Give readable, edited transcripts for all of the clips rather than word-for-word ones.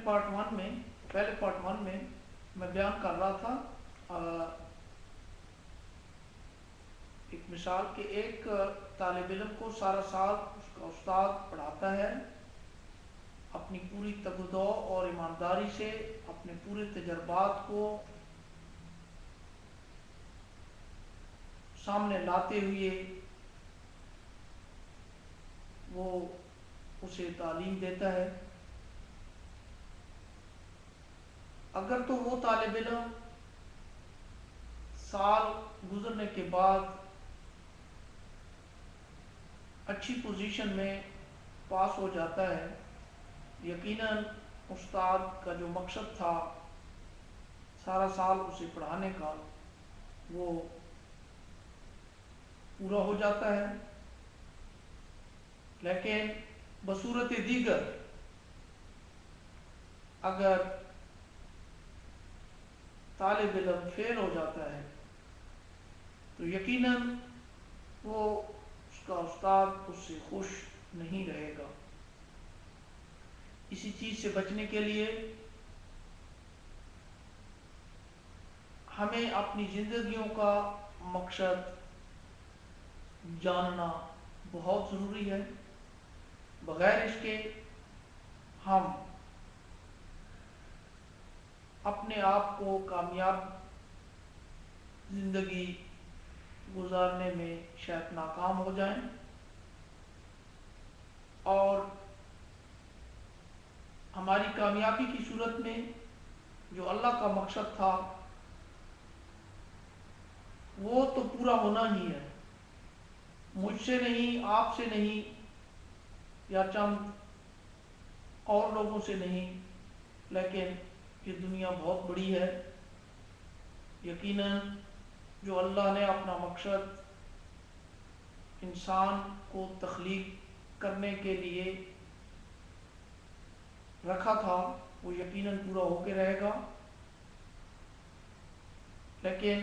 پہلے part one میں میں بیان کر رہا تھا ایک مثال کہ ایک طالب علم کو سارا سال اس کا استاد پڑھاتا ہے، اپنی پوری تگدو اور ایمانداری سے اپنے پورے تجربات کو سامنے لاتے ہوئے وہ اسے تعلیم دیتا ہے۔ اگر تو وہ طالب علم سال گزرنے کے بعد اچھی پوزیشن میں پاس ہو جاتا ہے، یقیناً استاد کا جو مقصد تھا سارا سال اسے پڑھانے کا وہ پورا ہو جاتا ہے۔ لیکن بصورت دیگر اگر طالب علم فیل ہو جاتا ہے تو یقیناً وہ اس کا استاد اس سے خوش نہیں رہے گا۔ اسی چیز سے بچنے کے لیے ہمیں اپنی زندگیوں کا مقصد جاننا بہت ضروری ہے۔ بغیر اس کے ہم اپنے آپ کو کامیاب زندگی گزارنے میں شاید ناکام ہو جائیں، اور ہماری کامیابی کی صورت میں جو اللہ کا مقصد تھا وہ تو پورا ہونا ہی ہے، مجھ سے نہیں، آپ سے نہیں، یا چند اور لوگوں سے نہیں، لیکن یہ دنیا بہت بڑی ہے۔ یقیناً جو اللہ نے اپنا مقصد انسان کو تخلیق کرنے کے لیے رکھا تھا وہ یقیناً پورا ہو کے رہے گا۔ لیکن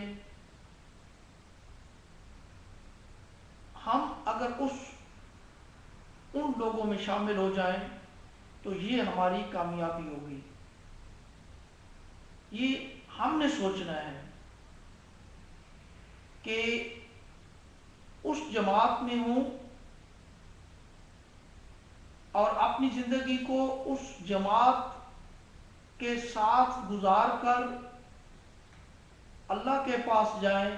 ہم اگر ان لوگوں میں شامل ہو جائیں تو یہ ہماری کامیابی ہوگی۔ یہ ہم نے سوچنا ہے کہ اس جماعت میں ہوں اور اپنی زندگی کو اس جماعت کے ساتھ گزار کر اللہ کے پاس جائیں،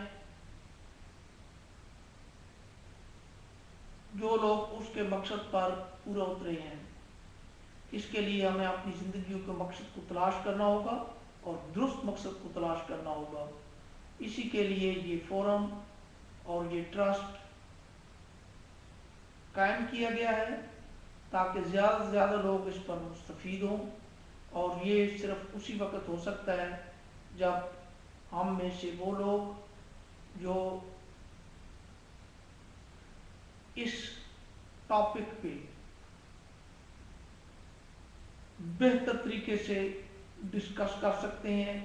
جو لوگ اس کے مقصد پر پورا اترے ہیں۔ اس کے لیے ہمیں اپنی زندگیوں کے مقصد کو تلاش کرنا ہوگا اور درست مقصد کو تلاش کرنا ہوگا۔ اسی کے لیے یہ فورم اور یہ ٹرسٹ قائم کیا گیا ہے تاکہ زیادہ سے زیادہ لوگ اس پر مستفید ہوں، اور یہ صرف اسی وقت ہو سکتا ہے جب ہم میں سے وہ لوگ جو اس ٹاپک پہ بہتر طریقے سے ڈسکس کر سکتے ہیں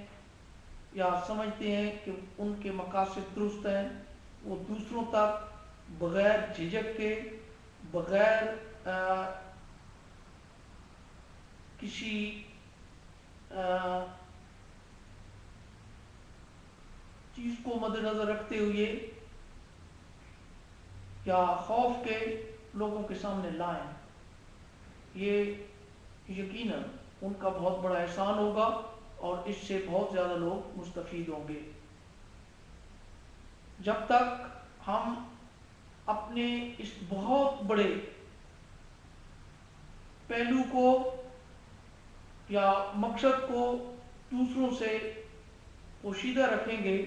یا سمجھتے ہیں کہ ان کے مقاصد درست ہیں، وہ دوسروں تک بغیر جھجک کے، بغیر کسی چیز کو مد نظر رکھتے ہوئے یا خوف کے لوگوں کے سامنے لائیں۔ یہ یقیناً ان کا بہت بڑا احسان ہوگا اور اس سے بہت زیادہ لوگ مستفید ہوں گے۔ جب تک ہم اپنے اس بہت بڑے پہلو کو یا مقصد کو دوسروں سے پوشیدہ رکھیں گے،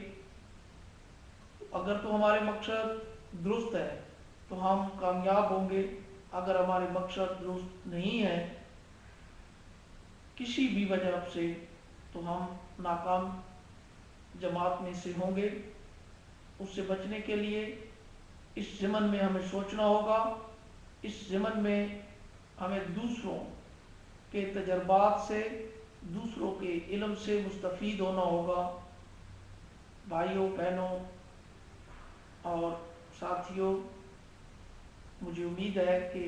اگر تو ہمارے مقصد درست ہے تو ہم کامیاب ہوں گے، اگر ہمارے مقصد درست نہیں ہے کسی بھی وجہ سے تو ہم ناکام جماعت میں سے ہوں گے۔ اس سے بچنے کے لیے اس ضمن میں ہمیں سوچنا ہوگا، اس ضمن میں ہمیں دوسروں کے تجربات سے، دوسروں کے علم سے مستفید ہونا ہوگا۔ بھائیوں، بہنوں اور ساتھیوں، مجھے امید ہے کہ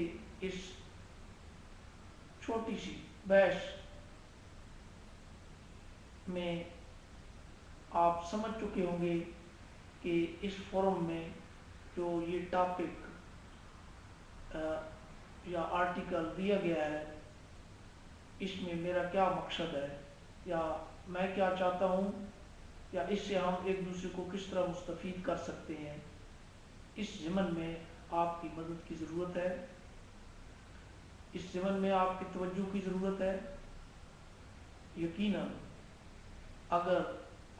اس چھوٹی سی بحث میں آپ سمجھ چکے ہوں گے کہ اس فورم میں جو یہ ٹاپک یا آرٹیکل دیا گیا ہے اس میں میرا کیا مقصد ہے، یا میں کیا چاہتا ہوں، یا اس سے ہم ایک دوسرے کو کس طرح مستفید کر سکتے ہیں، اس ضمن میں آپ کی مدد کی ضرورت ہے، اس ضمن میں آپ کی توجہ کی ضرورت ہے۔ یقیناً اگر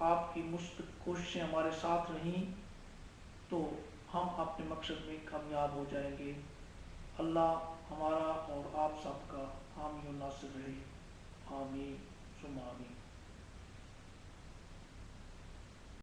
آپ کی مثبت کوششیں ہمارے ساتھ رہیں تو ہم اپنے مقصد میں کامیاب ہو جائیں گے۔ اللہ ہمارا اور آپ سب کا حامی و ناصر رہے، آمین ثم آمین۔